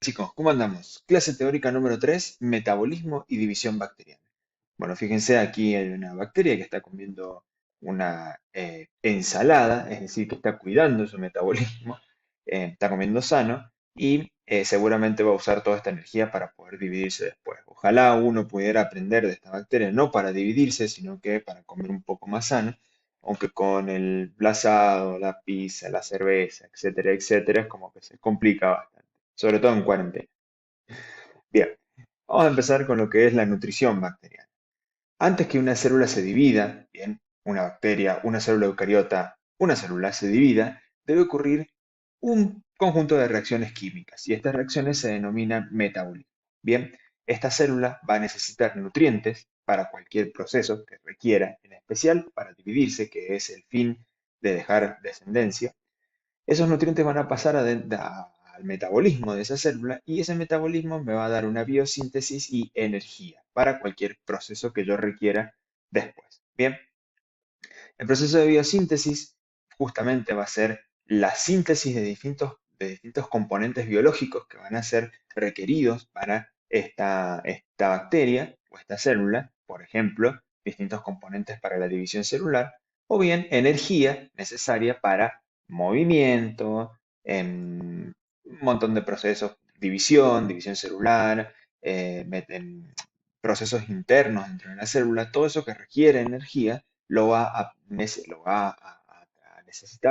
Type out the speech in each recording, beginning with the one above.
Chicos, ¿cómo andamos? Clase teórica número 3: metabolismo y división bacteriana. Bueno, fíjense, aquí hay una bacteria que está comiendo una ensalada, es decir, que está cuidando su metabolismo, está comiendo sano y seguramente va a usar toda esta energía para poder dividirse después. Ojalá uno pudiera aprender de esta bacteria, no para dividirse, sino que para comer un poco más sano, aunque con el asado, la pizza, la cerveza, etcétera, etcétera, es como que se complica bastante, sobre todo en cuarentena. Bien, vamos a empezar con lo que es la nutrición bacteriana. Antes que una célula se divida, bien, una bacteria, una célula eucariota, una célula se divida, debe ocurrir un conjunto de reacciones químicas y estas reacciones se denominan metabolismo. Bien, esta célula va a necesitar nutrientes para cualquier proceso que requiera, en especial para dividirse, que es el fin de dejar descendencia. Esos nutrientes van a pasar al metabolismo de esa célula y ese metabolismo me va a dar una biosíntesis y energía para cualquier proceso que yo requiera después. Bien, el proceso de biosíntesis justamente va a ser la síntesis de distintos componentes biológicos que van a ser requeridos para esta bacteria o esta célula, por ejemplo, distintos componentes para la división celular, o bien energía necesaria para movimiento, un montón de procesos, división celular, procesos internos dentro de la célula, todo eso que requiere energía lo va a necesitar,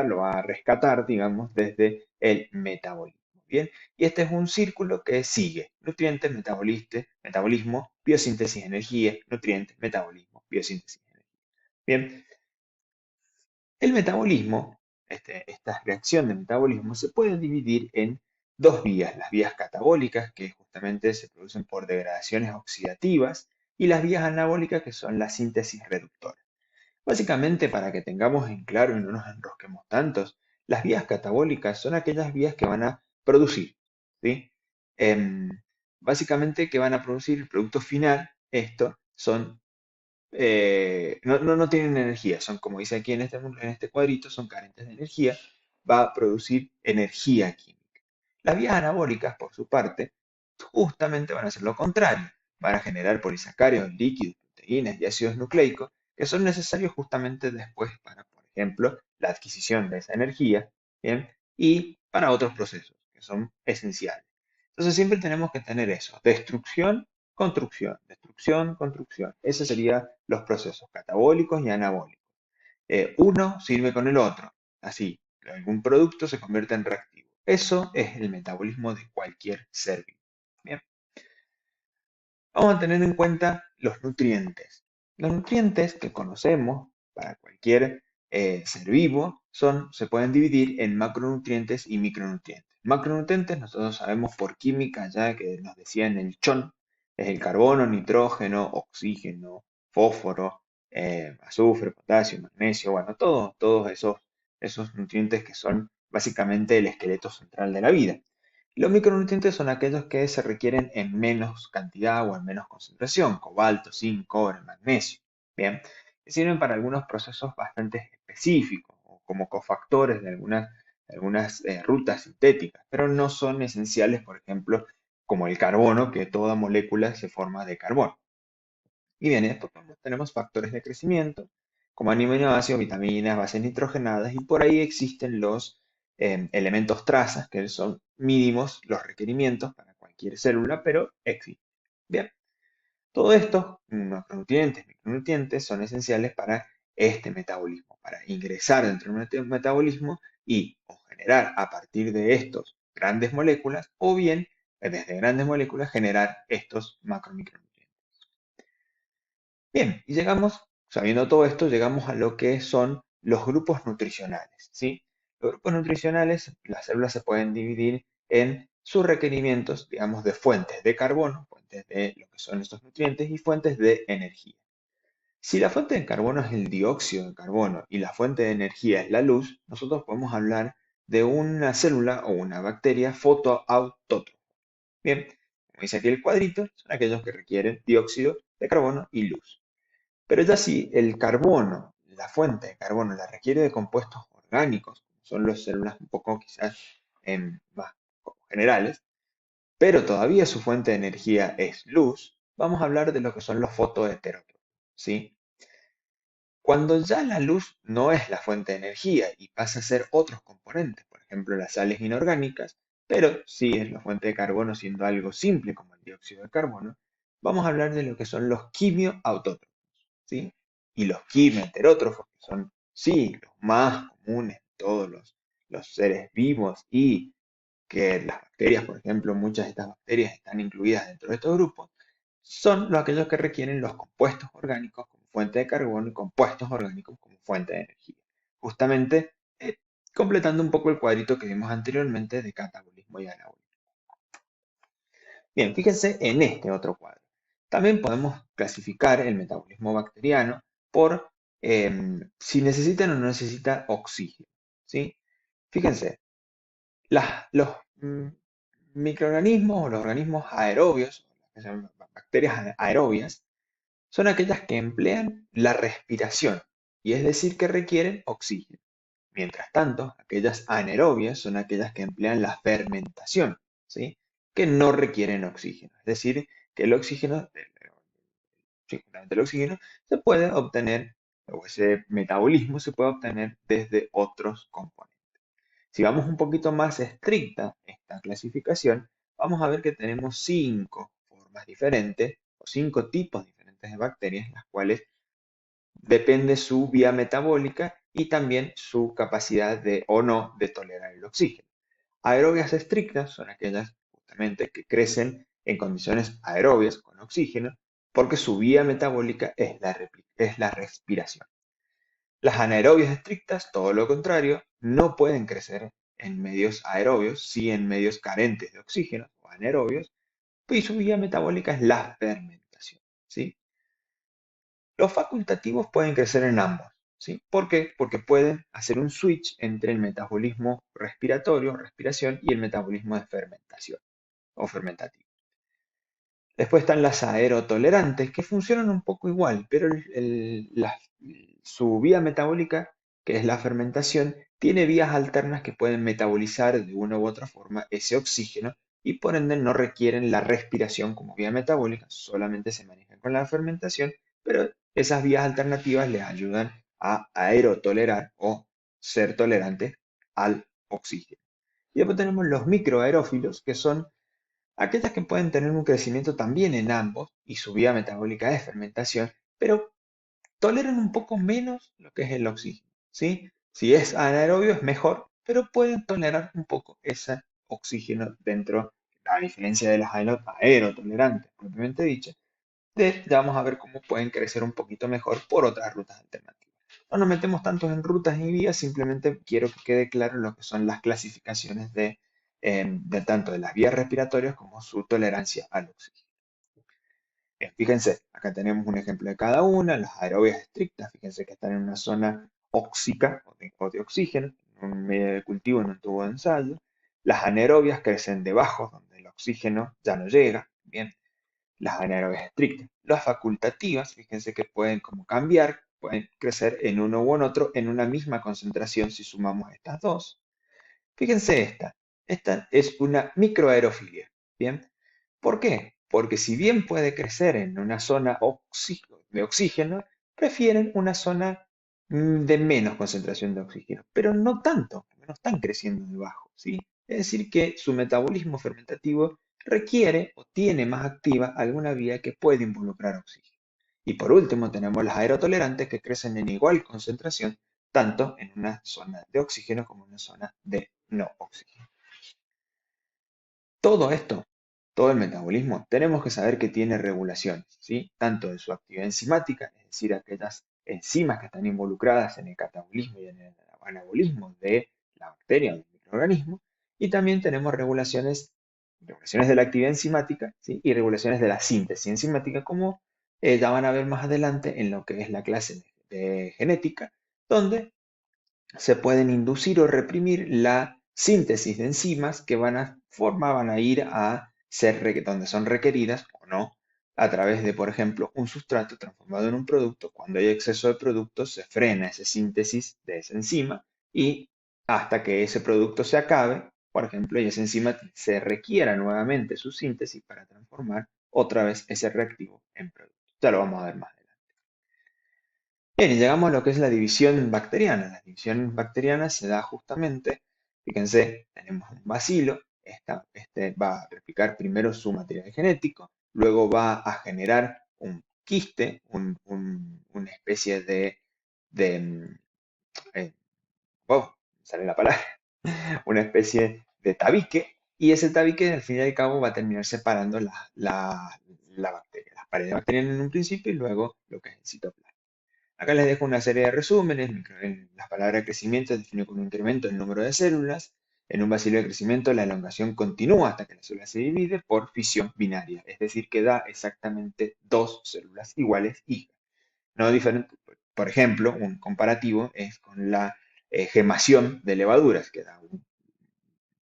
lo va a rescatar, digamos, desde el metabolismo. Bien, y este es un círculo que sigue: nutrientes, metabolismo, biosíntesis, energía, nutrientes, metabolismo, biosíntesis, energía. Bien, el metabolismo, esta reacción de metabolismo, se puede dividir en dos vías: las vías catabólicas, que justamente se producen por degradaciones oxidativas, y las vías anabólicas, que son la síntesis reductora. Básicamente, para que tengamos en claro y no nos enrosquemos tantos, las vías catabólicas son aquellas vías que van a producir, ¿sí? Em, Básicamente, que van a producir el producto final. Esto son, no tienen energía, son, como dice aquí en este cuadrito, son carentes de energía, va a producir energía química. Las vías anabólicas, por su parte, justamente van a hacer lo contrario, van a generar polisacáridos, líquidos, proteínas y ácidos nucleicos que son necesarios justamente después para, por ejemplo, la adquisición de esa energía, ¿bien? Y para otros procesos que son esenciales. Entonces siempre tenemos que tener eso: destrucción, construcción, destrucción, construcción. Esos serían los procesos catabólicos y anabólicos. Uno sirve con el otro. Así, algún producto se convierte en reactivo. Eso es el metabolismo de cualquier ser vivo. Bien, vamos a tener en cuenta los nutrientes. Los nutrientes que conocemos para cualquier ser vivo se pueden dividir en macronutrientes y micronutrientes. Macronutrientes, nosotros sabemos por química ya que nos decían el CHON: es el carbono, nitrógeno, oxígeno, fósforo, azufre, potasio, magnesio, bueno, todos esos nutrientes que son básicamente el esqueleto central de la vida. Los micronutrientes son aquellos que se requieren en menos cantidad o en menos concentración: cobalto, zinc, cobre, magnesio. Bien, que sirven para algunos procesos bastante específicos o como cofactores de algunas rutas sintéticas, pero no son esenciales, por ejemplo, como el carbono, que toda molécula se forma de carbono. Y bien, después tenemos factores de crecimiento, como aminoácidos, vitaminas, bases nitrogenadas, y por ahí existen los elementos trazas, que son mínimos los requerimientos para cualquier célula, pero existen. Bien, todos estos macronutrientes, micronutrientes, son esenciales para este metabolismo, para ingresar dentro de un metabolismo y o generar a partir de estos grandes moléculas, o bien desde grandes moléculas generar estos macromicronutrientes. Bien, y sabiendo todo esto, llegamos a lo que son los grupos nutricionales, ¿sí? Los grupos nutricionales, las células se pueden dividir en sus requerimientos, digamos, de fuentes de carbono, fuentes de lo que son estos nutrientes, y fuentes de energía. Si la fuente de carbono es el dióxido de carbono y la fuente de energía es la luz, nosotros podemos hablar de una célula o una bacteria fotoautótrofa. Bien, como dice aquí el cuadrito, son aquellos que requieren dióxido de carbono y luz. Pero ya si el carbono, la fuente de carbono, la requiere de compuestos orgánicos, como son las células un poco quizás más como generales, pero todavía su fuente de energía es luz, vamos a hablar de lo que son los fotoheterótrofos, ¿sí? Cuando ya la luz no es la fuente de energía y pasa a ser otros componentes, por ejemplo las sales inorgánicas, pero sí es la fuente de carbono siendo algo simple como el dióxido de carbono, vamos a hablar de lo que son los quimioautótrofos, ¿sí? Y los quimioheterótrofos, que son, sí, los más comunes de todos los seres vivos y que las bacterias, por ejemplo, muchas de estas bacterias están incluidas dentro de estos grupos, son los aquellos que requieren los compuestos orgánicos como fuente de carbono y compuestos orgánicos como fuente de energía. Justamente completando un poco el cuadrito que vimos anteriormente de catabolismo y anabolismo. Bien, fíjense en este otro cuadro. También podemos clasificar el metabolismo bacteriano por si necesita o no necesita oxígeno, ¿sí? Fíjense, los microorganismos o los organismos aerobios, que se llaman bacterias aerobias, son aquellas que emplean la respiración, y es decir, que requieren oxígeno. Mientras tanto, aquellas anaerobias son aquellas que emplean la fermentación, ¿sí? Que no requieren oxígeno. Es decir, que el oxígeno, sí, justamente el oxígeno, se puede obtener, o ese metabolismo se puede obtener desde otros componentes. Si vamos un poquito más estricta esta clasificación, vamos a ver que tenemos 5 formas diferentes o 5 tipos diferentes de bacterias, las cuales depende su vía metabólica y también su capacidad de o no de tolerar el oxígeno. Aerobias estrictas son aquellas justamente que crecen en condiciones aerobias con oxígeno porque su vía metabólica es la respiración. Las anaerobias estrictas, todo lo contrario, no pueden crecer en medios aerobios, sí en medios carentes de oxígeno o anaerobios, y su vía metabólica es la fermentación, ¿sí? Los facultativos pueden crecer en ambos, ¿sí? ¿Por qué? Porque pueden hacer un switch entre el metabolismo respiratorio, respiración, y el metabolismo de fermentación o fermentativo. Después están las aerotolerantes, que funcionan un poco igual, pero su vía metabólica, que es la fermentación, tiene vías alternas que pueden metabolizar de una u otra forma ese oxígeno y por ende no requieren la respiración como vía metabólica, solamente se manejan con la fermentación, pero esas vías alternativas les ayudan a aerotolerar o ser tolerantes al oxígeno. Y después tenemos los microaerófilos, que son aquellas que pueden tener un crecimiento también en ambos y su vía metabólica es fermentación, pero toleran un poco menos lo que es el oxígeno, ¿sí? Si es anaerobio es mejor, pero pueden tolerar un poco ese oxígeno dentro, a diferencia de las aerotolerantes propiamente dichas, ya vamos a ver cómo pueden crecer un poquito mejor por otras rutas alternativas. No nos metemos tanto en rutas y vías, simplemente quiero que quede claro lo que son las clasificaciones de tanto de las vías respiratorias como su tolerancia al oxígeno. Bien, fíjense, acá tenemos un ejemplo de cada una. Las aerobias estrictas, fíjense que están en una zona óxica o de oxígeno, en un medio de cultivo, en un tubo de ensayo. Las anaerobias crecen debajo, donde el oxígeno ya no llega. Bien, las anaerobias estrictas. Las facultativas, fíjense que pueden como cambiar, pueden crecer en uno u en otro en una misma concentración si sumamos estas dos. Fíjense esta es una microaerofilia, ¿bien? ¿Por qué? Porque si bien puede crecer en una zona de oxígeno, prefieren una zona de menos concentración de oxígeno, pero no tanto, no están creciendo debajo, ¿sí? Es decir, que su metabolismo fermentativo requiere o tiene más activa alguna vía que puede involucrar oxígeno. Y por último tenemos las aerotolerantes que crecen en igual concentración, tanto en una zona de oxígeno como en una zona de no oxígeno. Todo esto, todo el metabolismo, tenemos que saber que tiene regulaciones, ¿sí? Tanto de su actividad enzimática, es decir, aquellas enzimas que están involucradas en el catabolismo y en el anabolismo de la bacteria o del microorganismo, y también tenemos regulaciones de la actividad enzimática, ¿sí? Y regulaciones de la síntesis enzimática, como ya van a ver más adelante en lo que es la clase de genética, donde se pueden inducir o reprimir la síntesis de enzimas que van a ir a ser donde son requeridas o no a través de, por ejemplo, un sustrato transformado en un producto. Cuando hay exceso de producto, se frena esa síntesis de esa enzima y hasta que ese producto se acabe, por ejemplo, y esa enzima se requiera nuevamente su síntesis para transformar otra vez ese reactivo en producto. Ya lo vamos a ver más adelante. Bien, y llegamos a lo que es la división bacteriana. La división bacteriana se da justamente, fíjense, tenemos un bacilo, este va a replicar primero su material genético, luego va a generar un quiste, una especie de eh, wow, sale la palabra, una especie de tabique, y ese tabique al fin y al cabo va a terminar separando la bacteria, las paredes bacterianas en un principio y luego lo que es el citoplasma. Acá les dejo una serie de resúmenes. En las palabras crecimiento es definido como un incremento del número de células. En un bacilo de crecimiento la elongación continúa hasta que la célula se divide por fisión binaria, es decir, que da exactamente dos células iguales y no diferente. Por ejemplo, un comparativo es con la gemación de levaduras, que da un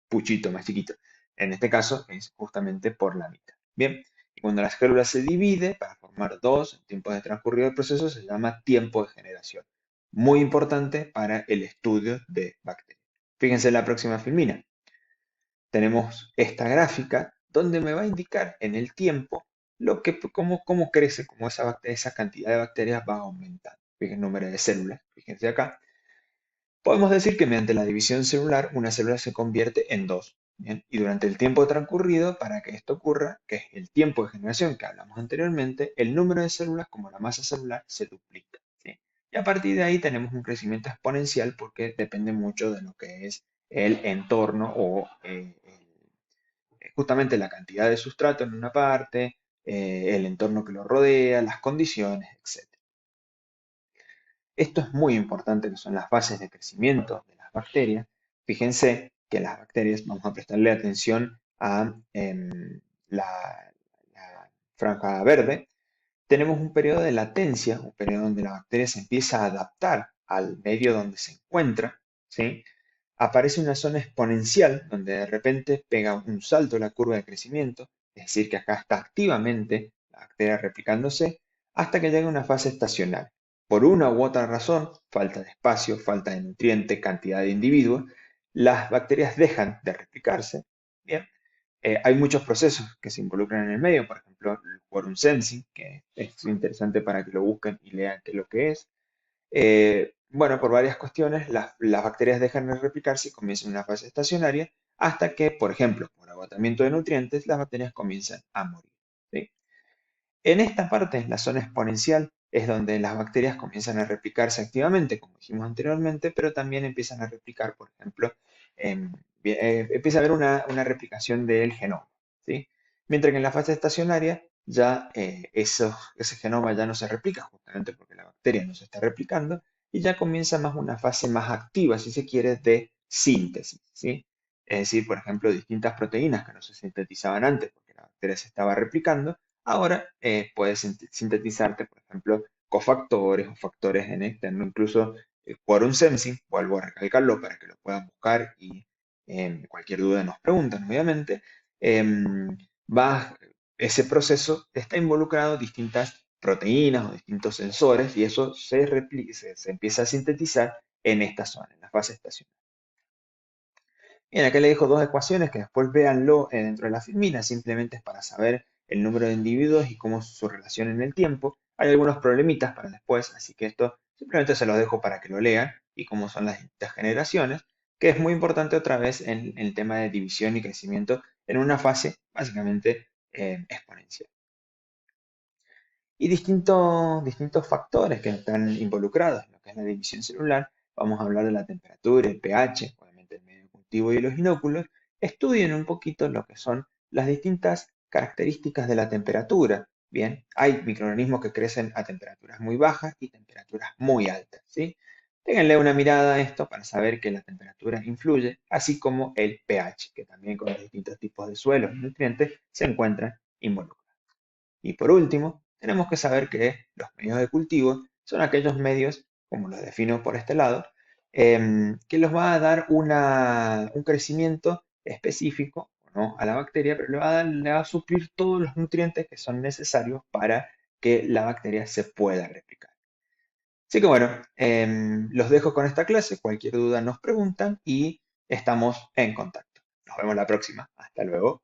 puchito más chiquito. En este caso es justamente por la mitad. Bien, y cuando la célula se divide para formar dos tiempos de transcurrido del proceso se llama tiempo de generación. Muy importante para el estudio de bacterias. Fíjense en la próxima filmina. Tenemos esta gráfica donde me va a indicar en el tiempo cómo crece, cómo esa cantidad de bacterias va aumentando. Fíjense el número de células, fíjense acá. Podemos decir que mediante la división celular, una célula se convierte en dos. ¿Bien? Y durante el tiempo transcurrido, para que esto ocurra, que es el tiempo de generación que hablamos anteriormente, el número de células como la masa celular se duplica. ¿Sí? Y a partir de ahí tenemos un crecimiento exponencial porque depende mucho de lo que es el entorno o justamente la cantidad de sustrato en una parte, el entorno que lo rodea, las condiciones, etc. Esto es muy importante, que son las fases de crecimiento de las bacterias. Fíjense que las bacterias, vamos a prestarle atención a la franja verde, tenemos un periodo de latencia, un periodo donde la bacteria se empieza a adaptar al medio donde se encuentra, ¿sí? Aparece una zona exponencial donde de repente pega un salto la curva de crecimiento, es decir, que acá está activamente la bacteria replicándose, hasta que llega a una fase estacional. Por una u otra razón, falta de espacio, falta de nutriente, cantidad de individuos, las bacterias dejan de replicarse. Bien, hay muchos procesos que se involucran en el medio, por ejemplo, el quorum sensing, que es interesante para que lo busquen y lean qué es lo que es. Bueno, por varias cuestiones, las bacterias dejan de replicarse y comienzan una fase estacionaria hasta que, por ejemplo, por agotamiento de nutrientes, las bacterias comienzan a morir. ¿Sí? En esta parte, la zona exponencial, es donde las bacterias comienzan a replicarse activamente, como dijimos anteriormente, pero también empiezan a replicar, por ejemplo, em, empieza a haber una replicación del genoma, ¿sí? Mientras que en la fase estacionaria ya ese genoma ya no se replica, justamente porque la bacteria no se está replicando, y ya comienza más una fase más activa, si se quiere, de síntesis, ¿sí? Es decir, por ejemplo, distintas proteínas que no se sintetizaban antes porque la bacteria se estaba replicando, ahora puedes sintetizarte, por ejemplo, cofactores o factores en externo, incluso quorum sensing, vuelvo a recalcarlo para que lo puedan buscar y cualquier duda nos preguntan, obviamente. em, va, ese proceso está involucrado distintas proteínas o distintos sensores y eso se empieza a sintetizar en esta zona, en la fase estacional. Bien, acá le dejo dos ecuaciones que después véanlo dentro de la filmina, simplemente es para saber el número de individuos y cómo es su relación en el tiempo. Hay algunos problemitas para después, así que esto simplemente se los dejo para que lo lean y cómo son las distintas generaciones, que es muy importante otra vez en el tema de división y crecimiento en una fase básicamente exponencial. Y distintos factores que están involucrados en lo que es la división celular. Vamos a hablar de la temperatura, el pH, obviamente el medio de cultivo y los inóculos. Estudien un poquito lo que son las distintas características de la temperatura. Bien, hay microorganismos que crecen a temperaturas muy bajas y temperaturas muy altas, ¿sí? Ténganle una mirada a esto para saber que la temperatura influye, así como el pH, que también con los distintos tipos de suelos y nutrientes se encuentran involucrados. Y por último, tenemos que saber que los medios de cultivo son aquellos medios, como los defino por este lado, que los va a dar un crecimiento específico, ¿no?, a la bacteria, pero le va a suplir todos los nutrientes que son necesarios para que la bacteria se pueda replicar. Así que bueno, los dejo con esta clase. Cualquier duda nos preguntan y estamos en contacto. Nos vemos la próxima. Hasta luego.